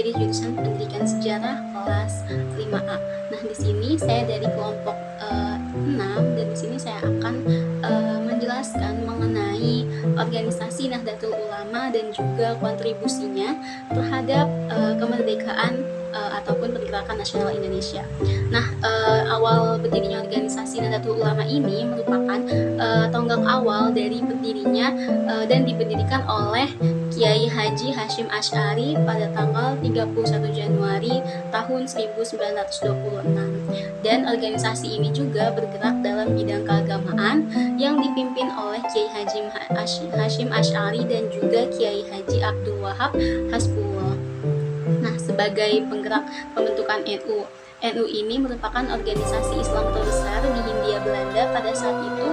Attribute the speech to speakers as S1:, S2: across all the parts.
S1: dari jurusan Pendidikan Sejarah kelas 5A. Nah, di sini saya dari kelompok 6 dan di sini saya akan menjelaskan mengenai organisasi Nahdlatul Ulama dan juga kontribusinya terhadap kemerdekaan ataupun pergerakan nasional Indonesia. Nah, awal berdirinya organisasi Nahdlatul Ulama ini merupakan tonggak awal dari berdirinya dan diberdirikan oleh Kiai Haji Hasyim Asy'ari pada tanggal 31 Januari tahun 1926. Dan organisasi ini juga bergerak dalam bidang keagamaan yang dipimpin oleh Kiai Haji Hasyim Asy'ari dan juga Kiai Haji Abdul Wahab Hasbullah. Nah, sebagai penggerak pembentukan NU ini merupakan organisasi Islam terbesar di Hindia Belanda pada saat itu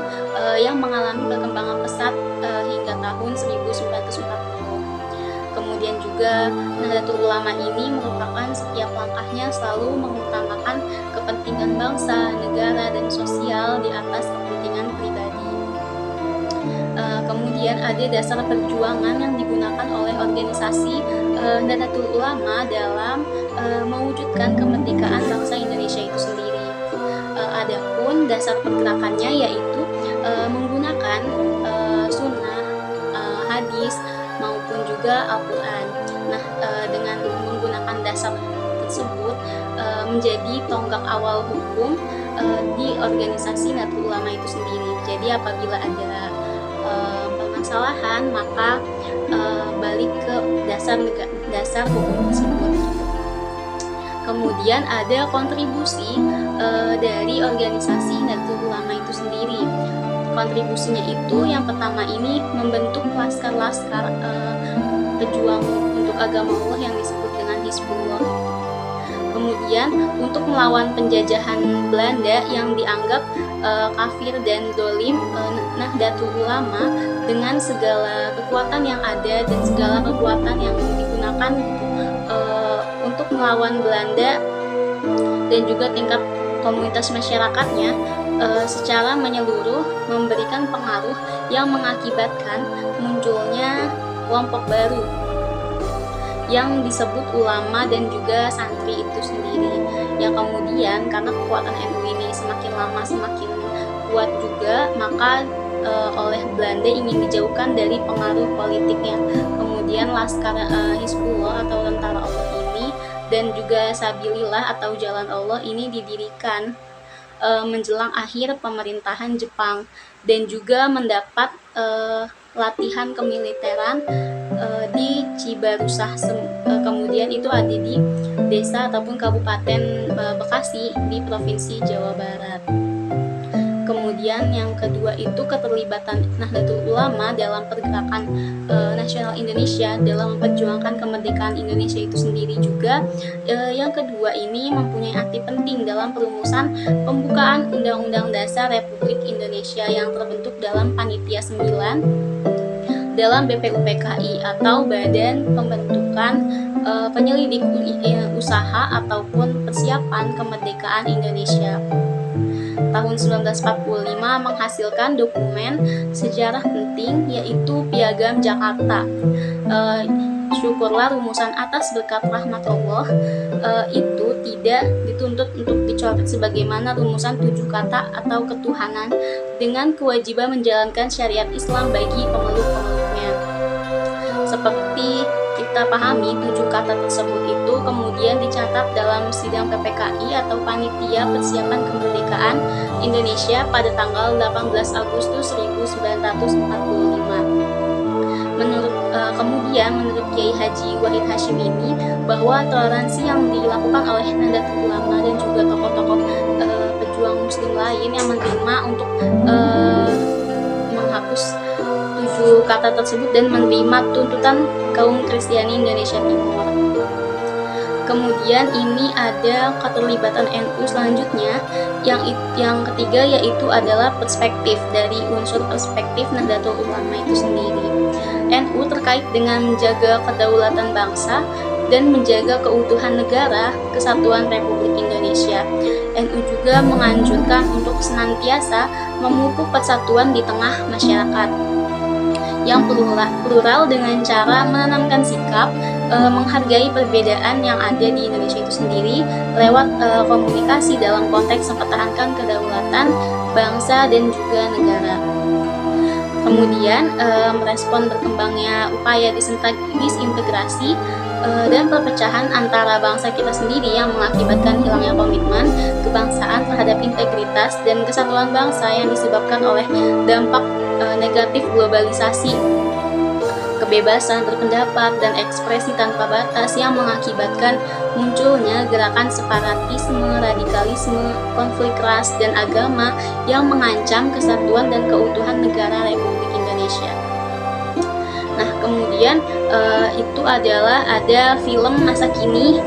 S1: yang mengalami perkembangan pesat hingga tahun 1940. Kemudian juga Nahdlatul Ulama ini merupakan setiap langkahnya selalu mengutamakan kepentingan bangsa, negara, dan sosial di atas kepentingan pribadi. Kemudian ada dasar perjuangan yang digunakan oleh organisasi Nahdlatul Ulama dalam mewujudkan kemerdekaan bangsa Indonesia itu sendiri. Adapun dasar pergerakannya yaitu menggunakan sunnah, hadis, maupun juga Al-Quran. Nah, dengan menggunakan dasar tersebut menjadi tonggak awal hukum di organisasi Nahdlatul Ulama itu sendiri. Jadi apabila ada permasalahan maka balik ke dasar hukum tersebut. Kemudian ada kontribusi dari organisasi Nahdlatul Ulama itu sendiri. Kontribusinya itu yang pertama ini membentuk laskar-laskar pejuang untuk agama Allah yang disebut dengan Hizbullah. Kemudian untuk melawan penjajahan Belanda yang dianggap kafir dan dolim, Nahdlatul Ulama dengan segala kekuatan yang ada dan segala kekuatan yang digunakan untuk melawan Belanda dan juga tingkat komunitas masyarakatnya secara menyeluruh memberikan pengaruh yang mengakibatkan munculnya kelompok baru yang disebut ulama dan juga santri itu sendiri, yang kemudian karena kekuatan NU ini semakin lama semakin kuat juga, maka oleh Belanda ingin dijauhkan dari pengaruh politiknya. Kemudian Laskar Hizbullah atau Tentara Allah ini dan juga Sabilillah atau Jalan Allah ini didirikan menjelang akhir pemerintahan Jepang dan juga mendapat latihan kemiliteran di Cibarusah, kemudian itu ada di desa ataupun kabupaten Bekasi di Provinsi Jawa Barat. Kemudian yang kedua itu keterlibatan Nahdlatul Ulama dalam pergerakan nasional Indonesia dalam memperjuangkan kemerdekaan Indonesia itu sendiri juga. Yang kedua ini mempunyai arti penting dalam perumusan pembukaan Undang-Undang Dasar Republik Indonesia yang terbentuk dalam Panitia 9 dalam BPUPKI atau Badan Pembentukan Penyelidik Usaha ataupun Persiapan Kemerdekaan Indonesia. Tahun 1945 menghasilkan dokumen sejarah penting yaitu Piagam Jakarta. Syukurlah rumusan atas berkat rahmat Allah itu tidak dituntut untuk dicoret sebagaimana rumusan 7 kata atau ketuhanan dengan kewajiban menjalankan syariat Islam bagi pemeluk-pemeluknya. Seperti kita pahami, 7 kata tersebut itu kemudian dicatat dalam sidang PPKI atau Panitia Persiapan Kemerdekaan Indonesia pada tanggal 18 Agustus 1945. Kemudian menurut Kiai Haji Wahid Hasyim ini bahwa toleransi yang dilakukan oleh Nahdlatul Ulama dan juga tokoh-tokoh pejuang muslim lain yang menerima untuk menghapus 7 kata tersebut dan menerima tuntutan kaum Kristiani Indonesia Timur. Kemudian ini ada keterlibatan NU selanjutnya yang ketiga yaitu adalah perspektif dari unsur perspektif Nahdlatul Ulama itu sendiri. NU terkait dengan menjaga kedaulatan bangsa dan menjaga keutuhan negara kesatuan Republik Indonesia. NU juga menganjurkan untuk senantiasa memupuk persatuan di tengah masyarakat. yang plural dengan cara menanamkan sikap menghargai perbedaan yang ada di Indonesia itu sendiri lewat komunikasi dalam konteks mempertahankan kedaulatan bangsa dan juga negara. Kemudian merespon berkembangnya upaya disintegrasi dan perpecahan antara bangsa kita sendiri yang mengakibatkan hilangnya komitmen kebangsaan terhadap integritas dan kesatuan bangsa yang disebabkan oleh dampak negatif globalisasi, kebebasan berpendapat dan ekspresi tanpa batas yang mengakibatkan munculnya gerakan separatisme, radikalisme, konflik ras dan agama yang mengancam kesatuan dan keutuhan negara Republik Indonesia. Nah, kemudian itu adalah ada film masa kini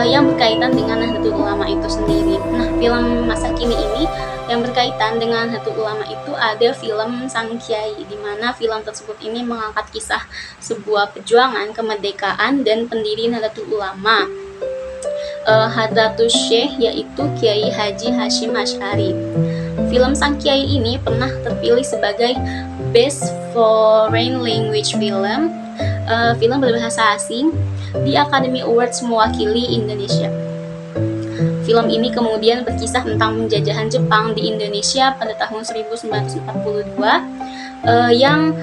S1: yang berkaitan dengan Nahdlatul Ulama itu sendiri. Nah, film masa kini ini yang berkaitan dengan Nahdlatul Ulama itu ada film Sang Kiai, di mana film tersebut ini mengangkat kisah sebuah perjuangan kemerdekaan dan pendiri Nahdlatul Ulama, Hadratus Syekh, yaitu Kiai Haji Hasyim Asy'ari. Film Sang Kiai ini pernah terpilih sebagai Best Foreign Language Film, film berbahasa asing di Academy Awards mewakili Indonesia. Film ini kemudian berkisah tentang penjajahan Jepang di Indonesia pada tahun 1942 yang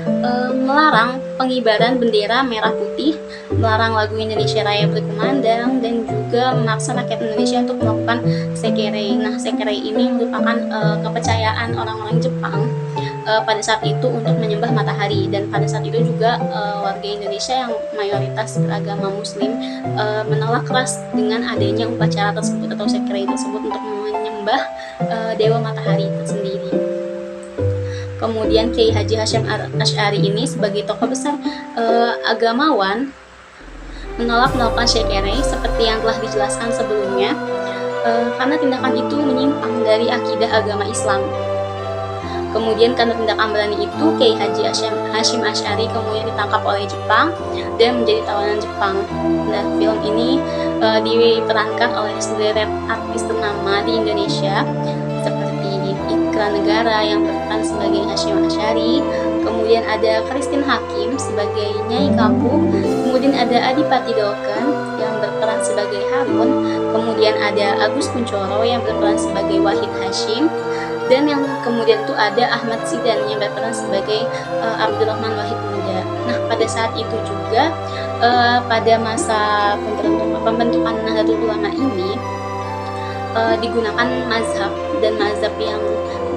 S1: melarang pengibaran bendera merah putih, melarang lagu Indonesia Raya berkumandang, dan juga memaksa rakyat Indonesia untuk melakukan sekirei. Nah, sekirei ini merupakan kepercayaan orang-orang Jepang pada saat itu untuk menyembah matahari, dan pada saat itu juga warga Indonesia yang mayoritas beragama Muslim menolak keras dengan adanya upacara tersebut atau sekirei tersebut untuk menyembah dewa matahari tersendiri. Kemudian Kiai Haji Hasyim Asy'ari ini sebagai tokoh besar agamawan menolak melakukan sekirei seperti yang telah dijelaskan sebelumnya karena tindakan itu menyimpang dari akidah agama Islam. Kemudian karena tindakan berani itu, Kiai Haji Hasyim Asy'ari kemudian ditangkap oleh Jepang dan menjadi tawanan Jepang. Nah, film ini diperankan oleh sederet artis ternama di Indonesia seperti Ikra Negara yang berperan sebagai Hasyim Asy'ari, kemudian ada Christine Hakim sebagai Nyai Kapu, kemudian ada Adipati Dolken yang berperan sebagai Harun, kemudian ada Agus Kuncoro yang berperan sebagai Wahid Hasyim, dan yang kemudian itu ada Ahmad Zidan yang berperan sebagai Abdurrahman Wahid Muda. Nah, pada saat itu juga pada masa pembentukan Nahdlatul Ulama ini digunakan mazhab, dan mazhab yang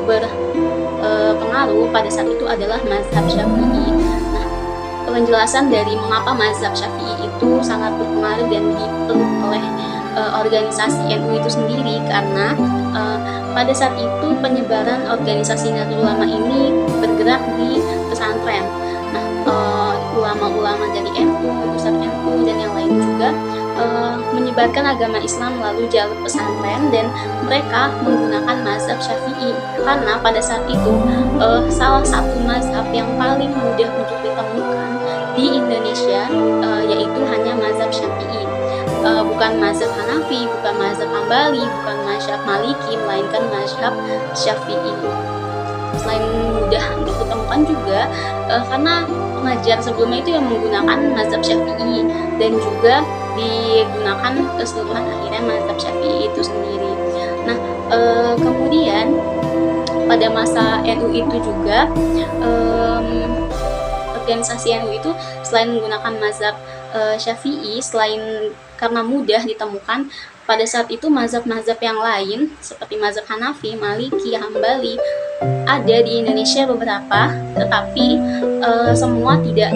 S1: berpengaruh pada saat itu adalah mazhab Syafi'i. Nah, penjelasan dari mengapa mazhab Syafi'i itu sangat berpengaruh dan dipeluk oleh organisasi NU itu sendiri karena pada saat itu penyebaran organisasi Nahdlatul Ulama ini bergerak di pesantren. Nah, ulama-ulama dari NU, pusat NU dan yang lain juga menyebarkan agama Islam melalui jalur pesantren, dan mereka menggunakan mazhab Syafi'i karena pada saat itu salah satu mazhab yang paling mudah untuk ditemukan di Indonesia yaitu hanya mazhab Syafi'i. Bukan mazhab Hanafi, bukan mazhab Hambali, bukan mazhab Maliki, melainkan mazhab Syafi'i. Selain mudah untuk ditemukan juga karena pengajar sebelumnya itu yang menggunakan mazhab Syafi'i, dan juga digunakan keseluruhan akhirnya mazhab Syafi'i itu sendiri. Nah, kemudian pada masa NU itu juga organisasi NU itu selain menggunakan mazhab Syafi'i, selain karena mudah ditemukan, pada saat itu mazhab-mazhab yang lain seperti mazhab Hanafi, Maliki, Hambali ada di Indonesia beberapa, tetapi semua tidak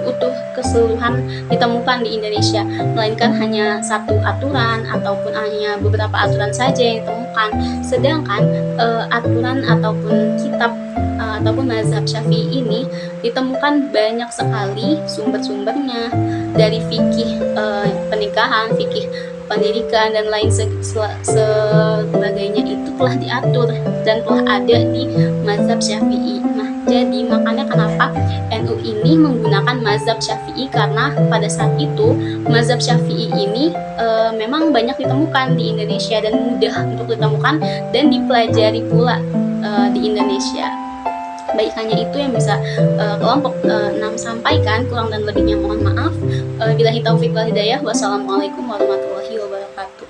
S1: utuh keseluruhan ditemukan di Indonesia, melainkan hanya satu aturan ataupun hanya beberapa aturan saja yang ditemukan. Sedangkan aturan ataupun kitab ataupun mazhab Syafi'i ini ditemukan banyak sekali sumber-sumbernya, dari fikih pernikahan, fikih pendidikan dan lain sebagainya itu telah diatur dan telah ada di mazhab Syafi'i. Nah, jadi makanya kenapa NU ini menggunakan mazhab Syafi'i, karena pada saat itu mazhab Syafi'i ini memang banyak ditemukan di Indonesia dan mudah untuk ditemukan dan dipelajari pula di Indonesia. kebaikannya itu yang bisa kelompok 6 sampaikan. Kurang dan lebihnya mohon maaf. Billahi taufik wal hidayah. Wassalamualaikum warahmatullahi wabarakatuh.